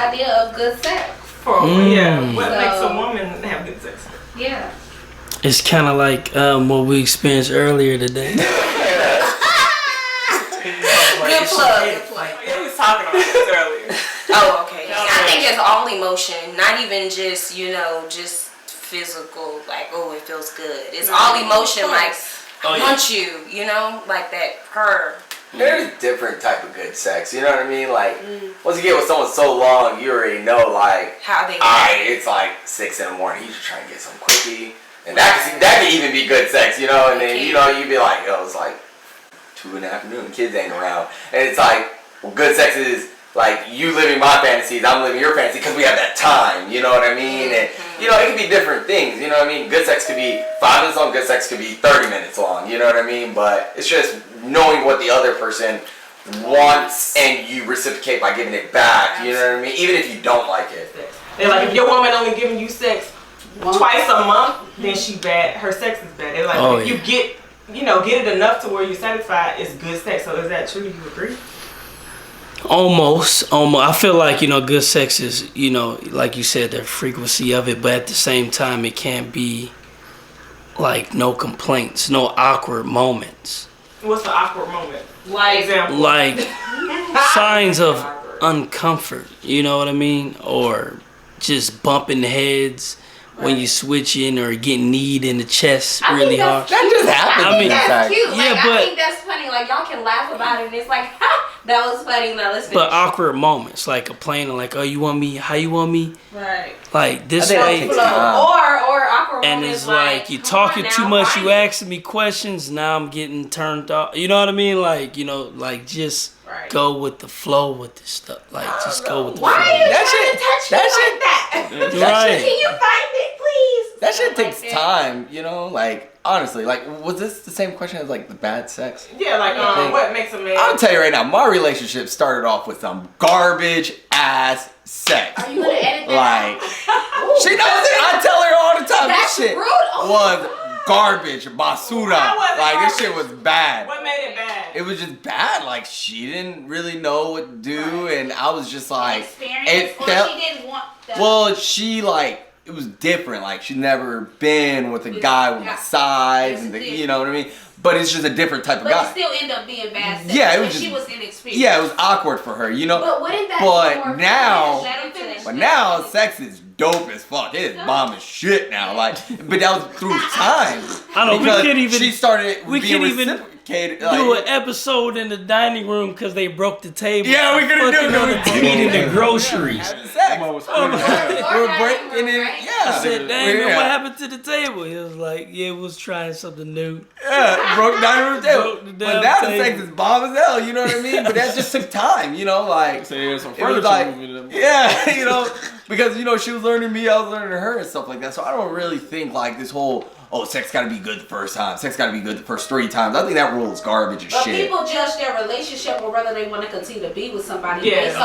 idea of good sex. What makes a woman have good sex? Yeah. It's kind of like what we experienced earlier today. Good plug. We was talking about this earlier. Oh, okay. I think it's all emotion, not even just, just physical, like, oh, it feels good. It's all emotion, like, I want you, like that purr. There's different type of good sex, you know what I mean? Like, once you get with someone so long, you already know, like, how they it's like 6 in the morning, he's just trying to get some quickie. And that can even be good sex, and then, you'd be like, it's like 2 in the afternoon, kids ain't around. And it's like, well, good sex is, like, you living my fantasies, I'm living your fantasy, because we have that time, you know what I mean? And, it can be different things, you know what I mean? Good sex could be 5 minutes long, good sex could be 30 minutes long, you know what I mean? But it's just knowing what the other person wants, and you reciprocate by giving it back, you know what I mean? Even if you don't like it. They're like, if your woman only giving you sex twice a month, then she bad. Her sex is bad. They're like, if you get it enough to where you're satisfied, it's good sex. So is that true? You agree? Almost. I feel like, good sex is, like you said, the frequency of it, but at the same time, it can't be like no complaints, no awkward moments. What's the awkward moment? Like signs of uncomfort, you know what I mean? Or just bumping heads when you switching or getting kneed in the chest really hard. That just happens. I mean, that's cute. Yeah, I think that's funny. Like, y'all can laugh about it, and it's like, that was funny. Now let's finish. But awkward moments, like complaining, like, oh, you want me? How you want me? Right. Like this way. Or awkward and moments it's like you talking too much, you asking me questions, now I'm getting turned off. You know what I mean? Like, like just go with the flow with this stuff. Like just go with the flow. Why are you trying to touch me like that? Right. Can you find it, please? That shit takes time, like, honestly, like, was this the same question as, like, the bad sex? Yeah, like, what makes a man? I'll tell you right now, my relationship started off with some garbage-ass sex. Are you gonna edit that? Like, she knows it. I tell her all the time. That's this shit rude. was garbage, basura. Like, this shit was bad. What made it bad? It was just bad. Like, she didn't really know what to do, and I was just like, She didn't want that. well, she, like, it was different. Like, she'd never been with a guy with my size, and you know what I mean? But it's just a different type of guy. But it still ended up being bad sex. Yeah, it was she just, was inexperienced. yeah, it was awkward for her, But wouldn't that But now sex is dope as fuck. It is bomb as shit now. Like, but that was through time. I know, she started being reciprocated. Do an episode in the dining room because they broke the table. Yeah, we couldn't do it. Eating the groceries. Sex. We're breaking it. Yeah. I said, dang, man, what happened to the table? He was like, yeah, we was trying something new. Yeah, broke the dining room table. But now the sex is bomb as hell, you know what I mean? But that just took time, like. So there's some it was like, yeah, because, she was learning me, I was learning her and stuff like that. So I don't really think, like, this whole, sex gotta be good the first time. Sex gotta be good the first 3 times. I think that rule is garbage as shit. But people judge their relationship or whether they want to continue to be with somebody. Yeah.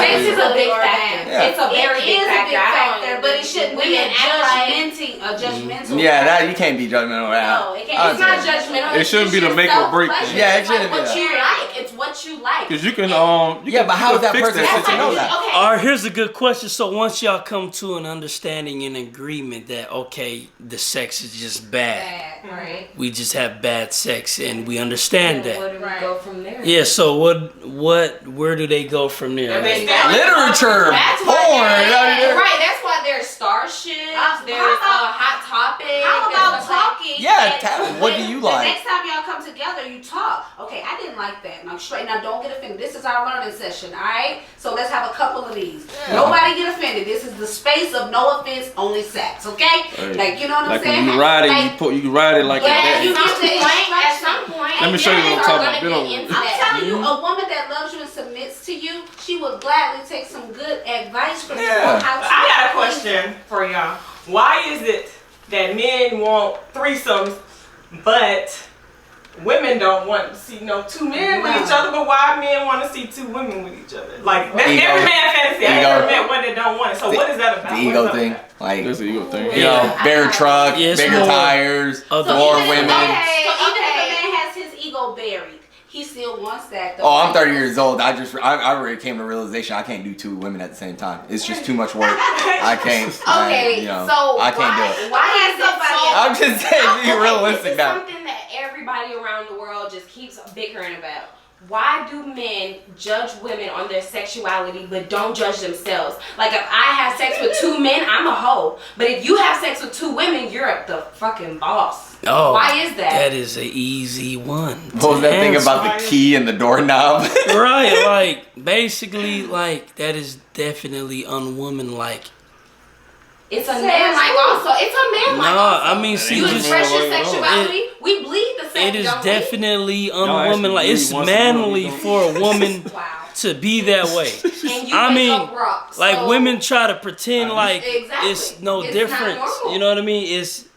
Sex is a big factor. Yeah. It's a very big factor, but it shouldn't be a judgmental. Yeah, that you can't be judgmental of that. No, it can't. It's not judgmental. It shouldn't be the make or break. Yeah, it shouldn't be what you like. It's what you like. Because you can, but how is that person supposed to know that? Okay. All right, here's a good question. So once y'all come to an understanding and agreement that, okay, the sex is just bad. Right. We just have bad sex and we understand that. Where do we go from there? Yeah, so where do they go from there? Literature, porn. Right, that's why there's Starships, there's Hot Topic. How about talking? Yeah, what do you The like? next time y'all come together, you talk. Okay, I didn't like that. Now straight, now don't get offended. This is our learning session, all right? So let's have a couple of these. Yeah. Nobody get offended. This is the space of no offense, only sex, okay? Hey, like, you know what I'm saying? When you ride it, you ride it like that. At some point. Let me show you what I'm talking about. I'm telling you, a woman that loves you and submits to you, she will gladly take some good advice from you on how to. I got a question for y'all. Why is it that men want threesomes, but women don't want to see 2 men with each other, but why men want to see 2 women with each other? Like, that's every man fantasy. I never met one that don't want it. So what is that about? The ego thing. Like, There's an ego thing. bigger truck, bigger tires, more women. So even if a man has his ego buried, He still wants that though. Oh, I'm 30 years old. I already came to the realization I can't do 2 women at the same time. It's just too much work. I can't. So I can't do it. why is somebody? I'm just saying, be realistic This is now. something that everybody around the world just keeps bickering about. Why do men judge women on their sexuality but don't judge themselves? Like, if I have sex with 2 men, I'm a hoe. But if you have sex with 2 women, you're the fucking boss. Oh, why is that? That is an easy one. What was that thing about the key and the doorknob? Right, like, basically, like, that is definitely unwomanlike. It's a man like also. It's a man like also. I mean, see, you just express your sexuality. We bleed the same. it is don't definitely actually unwomanlike. bleed It's once a month, manly you don't. for a woman Wow. to be that way. And you I wake mean, up rock, like so- women try to pretend like Exactly. it's no It's not difference. normal. You know what I mean?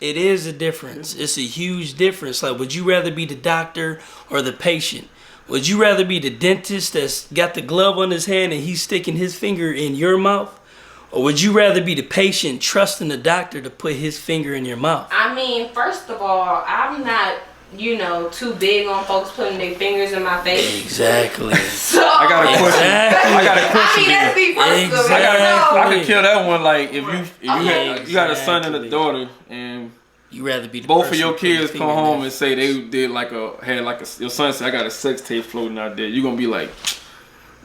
It is a difference. It's a huge difference. Like, would you rather be the doctor or the patient? Would you rather be the dentist that's got the glove on his hand and he's sticking his finger in your mouth? Or would you rather be the patient trusting the doctor to put his finger in your mouth? I mean, first of all, I'm not, too big on folks putting their fingers in my face. Exactly. So I got a question. Exactly. I got a I question. mean, that's me personally. Exactly. I could kill that one. Like if you Okay. you got a son and a Exactly. daughter, and You rather be the both of person your putting your kids finger come in home their- and say they did your son said I got a sex tape floating out there. You gonna be like,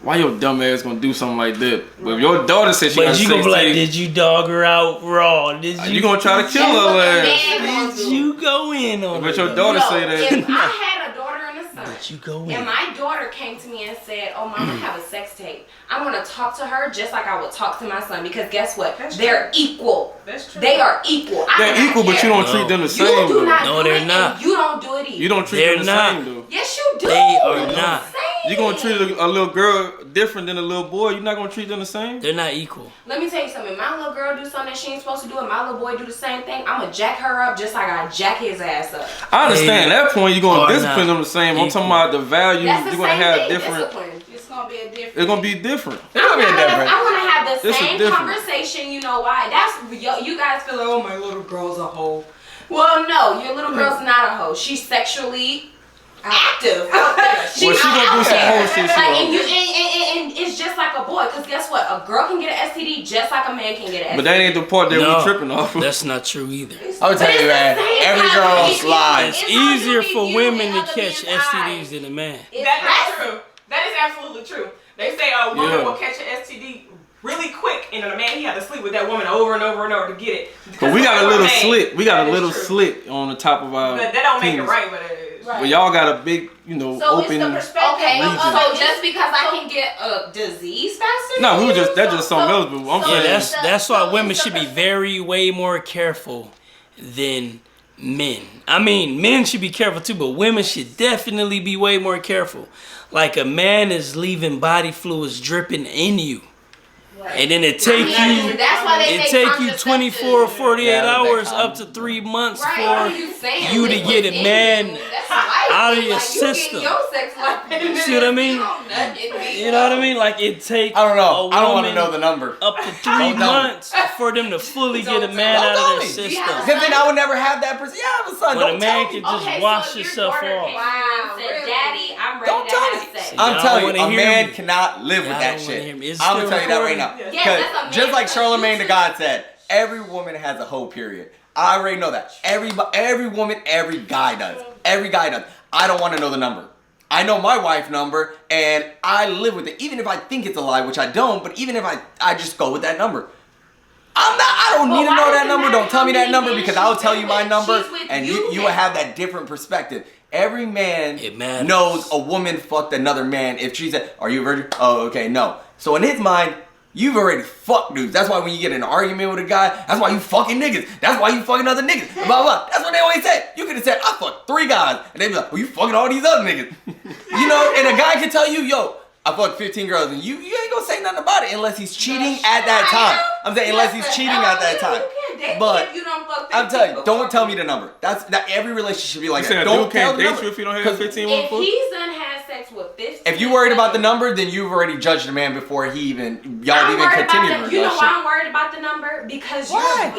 why your dumb ass gonna do something like that? But if your daughter said she got a But you sex gonna be like, tape, did you dog her out raw? Did you? you gonna try to kill her ass. Did you go in on But it? your daughter say If that. I had a daughter and a son, Did you go in? and my daughter came to me and said, "Oh, Mom, I have a sex tape," I'm gonna talk to her just like I would talk to my son because guess what? That's They're equal. That's true. They are equal. I do They're not equal, but care. you don't No. treat them the You same. do though. not No, do they're it, not. and you don't do it either. You don't treat They're them the not. same though. Yes, you do. They are I'm not. saying. You gonna treat a little girl different than a little boy? You're not gonna treat them the same. They're not equal. Let me tell you something. If my little girl do something that she ain't supposed to do, and my little boy do the same thing, I'm gonna jack her up just like I jack his ass up. I understand that point. You're are gonna discipline not them the same. I'm talking equal. about the value. That's the You're gonna same have thing. different. Discipline. It's gonna be a different. It's gonna be different. It's gonna be a different. I want to have the This is same different. conversation. You know why? You guys feel like, oh, my little girl's a hoe. Well, no, your little girl's not a hoe. She's sexually active out there. She's Well, she gonna out do some there. whole shit. Like, and, She and it's just like a boy. Because guess what? A girl can get an STD just like a man can get an STD. But that ain't the part that No, we tripping off. that's not true either. I'll tell you, man. Every girl's lies. It's It's not easier gonna for be women you to and catch other men's STDs eyes. than a man. That's not true. That is absolutely true. They say a woman Yeah. will catch an STD really quick, and a man he had to sleep with that woman over and over and over to get it. But we got a little slit. We got That a is little true. slit on the top of our. But that don't make it penis. right, but it is. But y'all got a big, So open. it's the perspective. Okay, Region. so just because I can get a disease faster? No, than we were you, just that's just something else. But I'm Yeah, saying that's why women should be way more careful than men. I mean, men should be careful too, but women should definitely be way more careful. Like a man is leaving body fluids dripping in you. And then it take you That's why they it make take you contraceptives. 24 or 48 Yeah, hours they- up to 3 months Right, what are for you saying? you to Liquid get a in man you. That's life. out of your Like, system. You get your sex life. See what I mean? You don't nut in me. You know what I mean? Like it take I don't know. a I don't want to woman know the number. up to 3 Don't tell me. months for them to fully get a man Don't out tell of their me. system. Yeah. Because then I would never have that person. Yeah, I have a son. But a Don't man tell me. can just Okay, wash so if your yourself daughter off. came and said, Really? Daddy, I'm ready Don't to tell have me. sex. I'm Y'all telling you, wanna a hear man me. cannot live with Y'all that don't wanna hear shit. me. It's I'm gonna still tell you that right recorded. now. Yes, Because that's a man just like because Charlemagne you the too. God said, every woman has a hoe. Period. I already know that. Every woman, every guy does. Every guy does. I don't want to know the number. I know my wife's number, and I live with it. Even if I think it's a lie, which I don't, but even if I just go with that number. I don't need to why know does that it number. matter Don't tell me how that many number men because she's I'll tell you with? my number, She's with and you you will then. have that different perspective. Every man It matters. knows a woman fucked another man. If she said, "Are you a virgin?" Oh, okay, no. So in his mind, you've already fucked dudes. That's why when you get in an argument with a guy, that's why you fucking niggas. That's why you fucking other niggas. Blah blah. That's what they always say. You could have said, "I fucked 3 guys," and they'd be like, "Well, you fucking all these other niggas." You know, and a guy can tell you, "Yo, I fucked 15 girls," and you ain't gonna say nothing about it unless he's cheating at that time. I'm saying unless he's cheating at that time. But you don't fuck I'm telling you, 15 don't tell before. me the number. That's that. Every relationship should be like you that. saying a Don't dude tell can't the date number. you if you don't have 'Cause 15 If before? he's done had sex with 15. If you worried about the number, then you've already judged a man before y'all even continued. You know why I'm worried about the number? Because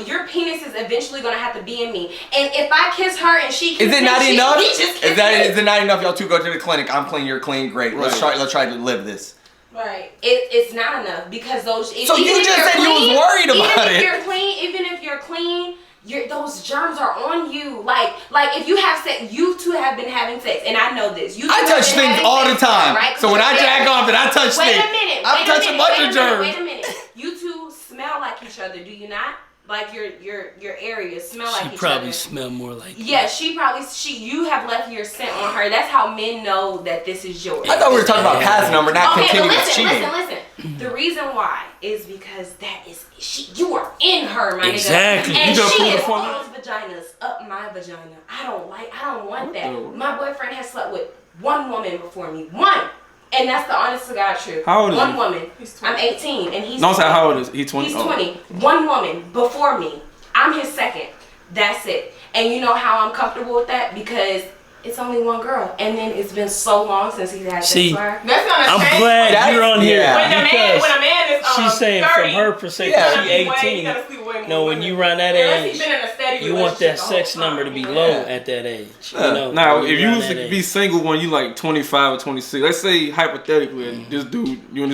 your penis is eventually gonna have to be in me, and if I kiss her and she kisses is it not enough? Is it not enough? Y'all two go to the clinic. I'm clean. You're clean. Great. Let's try to live this. Right. It's not enough because those. So you just said you was worried about it. Even if you're clean. Those germs are on you. Like if you have sex, you two have been having sex, and I know this. I touch things all the time. Right? So when I jack off and I touch things, I'm touching a bunch of germs. Wait a minute. You two smell like each other, do you not? Like your areas smell like each other. She probably smell more like you. Yeah, you have left your scent on her. That's how men know that this is yours. I thought we were talking about past number, not continuous cheating. Listen. The reason why is because that is you are in her, my exactly. nigga. And she is all those vaginas up my vagina. I don't want that. My boyfriend has slept with one woman before me. One. And that's the honest to God truth. How old is One he? woman. I'm 18 and he's No, 20. how old is he? He's 20. He's 20. One woman before me. I'm his second. That's it. And you know how I'm comfortable with that? Because it's only one girl. And then it's been so long since he's had sex with her. That's gonna I'm change. glad you're on here. When a man is she's saying 30, from her perspective, she 18. No, when you run that age, you want that sex number to be low at that age. You know, now, if you was to be single when you like 25 or 26, let's say hypothetically, you and this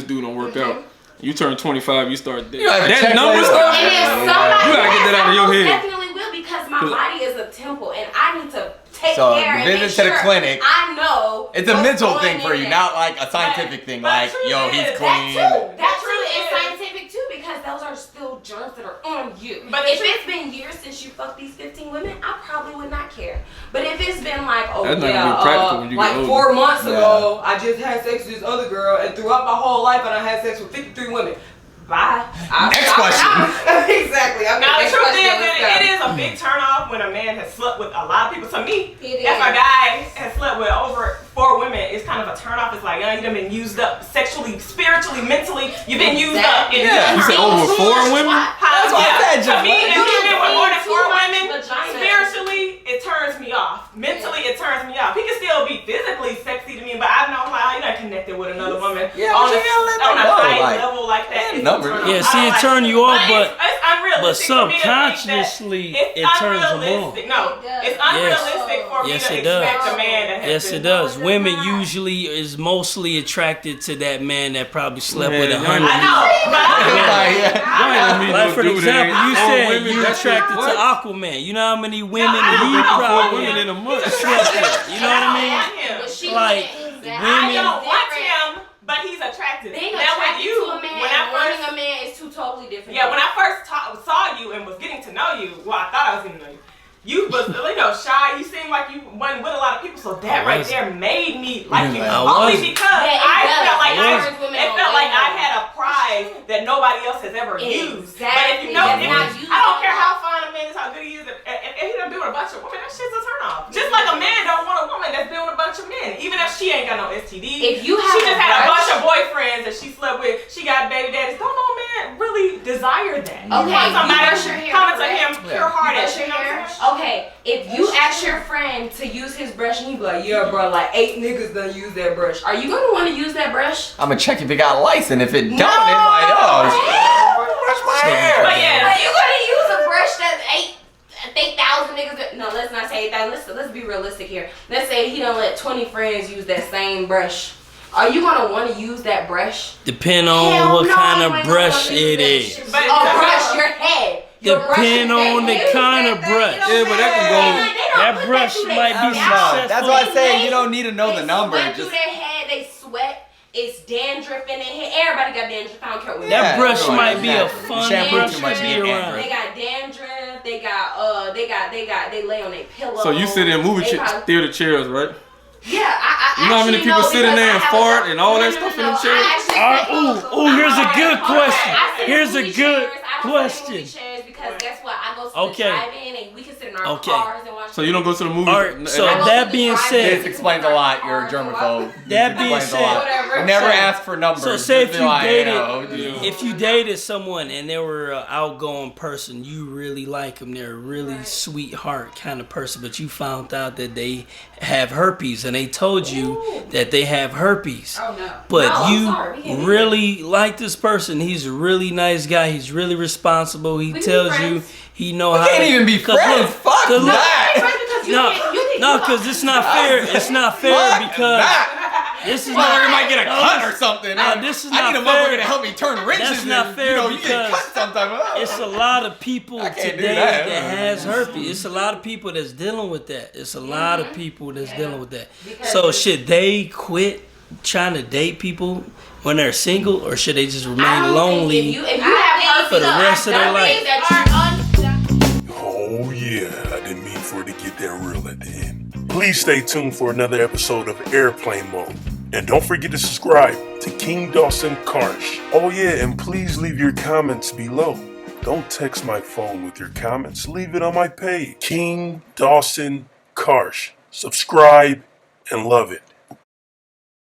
dude don't work out. You turn 25, you start dating. That number stuff, you gotta get that out of your head. Definitely will, because my body is a temple and I need to take care and make visit to the clinic. I know it's a mental thing for you, not like a scientific thing. Like, yo, he's clean. That truly is scientific too, because those are still germs that are on you. But if it's been years since you fucked these 15 women, I probably would not care. But if it's been like, like 4 months ago, I just had sex with this other girl, and throughout my whole life, I had sex with 53 women. Bye. Next question. Exactly. Now the truth is that it is a big turnoff when a man has slept with a lot of people. To me, if a guy has slept with over 4 women, it's kind of a turnoff. It's like, you done been used up sexually, spiritually, mentally. You've been used up. You said over 4 women? That's what I said. To me, if you've been with more than 4 women, spiritually, it turns me off. Mentally, it turns me off. He can still be physically sexy to me, but I know how you're not connected with another woman on a high level like that. Yeah, see, it turns you off, but it's subconsciously it turns them on. No, it's unrealistic for me to expect a man that has Yes, it does. Women usually is mostly attracted to that man that probably slept with 100. I know, like for example, you said you're attracted to Aquaman. You know how many women he probably in a month slept with? You know what I mean? Like I don't want him. But he's attractive. Being now attracted with you, to a man, when I first wanting a man is two totally different. Yeah, when I first saw you and was getting to know you, well, I thought I was getting to know you. You was shy. You seemed like you wasn't with a lot of people, so that right there made me like you. Only because I felt like I had a prize that nobody else has ever used. But if you know, I don't care how fine a man is, how good he is. If he done been with a bunch of women, that shit's a turn off. Just like a man don't want a woman that's been with a bunch of men, even if she ain't got no STDs. If you have she just had a bunch of boyfriends that she slept with. She got baby daddies. Don't no man really desire that. Okay, somebody coming to him pure hearted. Okay, if you ask your friend to use his brush and you be like, yeah, bro, like 8 niggas done use that brush. Are you gonna want to use that brush? I'm gonna check if it got license. If it don't, it's like, brush my hair. But are you gonna use a brush that's 8,000 niggas? No, let's not say 8,000. Let's be realistic here. Let's say he don't let 20 friends use that same brush. Are you gonna want to use that brush? Depend on what kind of brush it is. But brush your head. Depend on the kind of brush. Yeah, but that can go. That brush might be successful. That's why I say you don't need to know the number. They sweat through their head. They sweat. It's dandruff in their hair. Everybody got dandruff. I don't care what. That brush might be a fun brush to be around. They got dandruff. They lay on their pillow. So you sit in movie theater chairs, right? Yeah, you know how many people sit in there and fart and all that stuff in the chairs? Here's a good question. Here's a good question. Because guess what? I go to the drive-in and we can sit in our cars and watch So you don't go to the movies. Alright, so that being This said, explains a lot. You're a germaphobe. That being Explains a lot. said, Never ask for numbers. so say if Just you be like, dated, if you dated someone and they were an outgoing person, you really like them, they're a really sweetheart kind of person, but you found out that they have herpes and they told you that they have herpes. Oh no. But sorry, we you can't do really like this person. He's a really nice guy. He's really responsible. He can be tells you friends. he know We how. can't even be 'cause friends. look- Fuck 'cause look- that. No, because it's not fair. It's not fair Fuck because that. this is Motherfucker not. might get a cut or something. No, this is I not need a fair. motherfucker to help me turn wrenches. That's not and, fair you get because cut sometime. It's a lot of people I can't do today that. that has herpes. It's a lot of people that's dealing with that. It's a lot of people that's dealing with that. So should they quit trying to date people when they're single, or should they just remain lonely? If you have for the rest of their life. Oh yeah, I didn't mean for it to get that real at the end. Please stay tuned for another episode of Airplane Mode. And don't forget to subscribe to King Dawson Karsh. Oh yeah, and please leave your comments below. Don't text my phone with your comments. Leave it on my page. King Dawson Karsh. Subscribe and love it.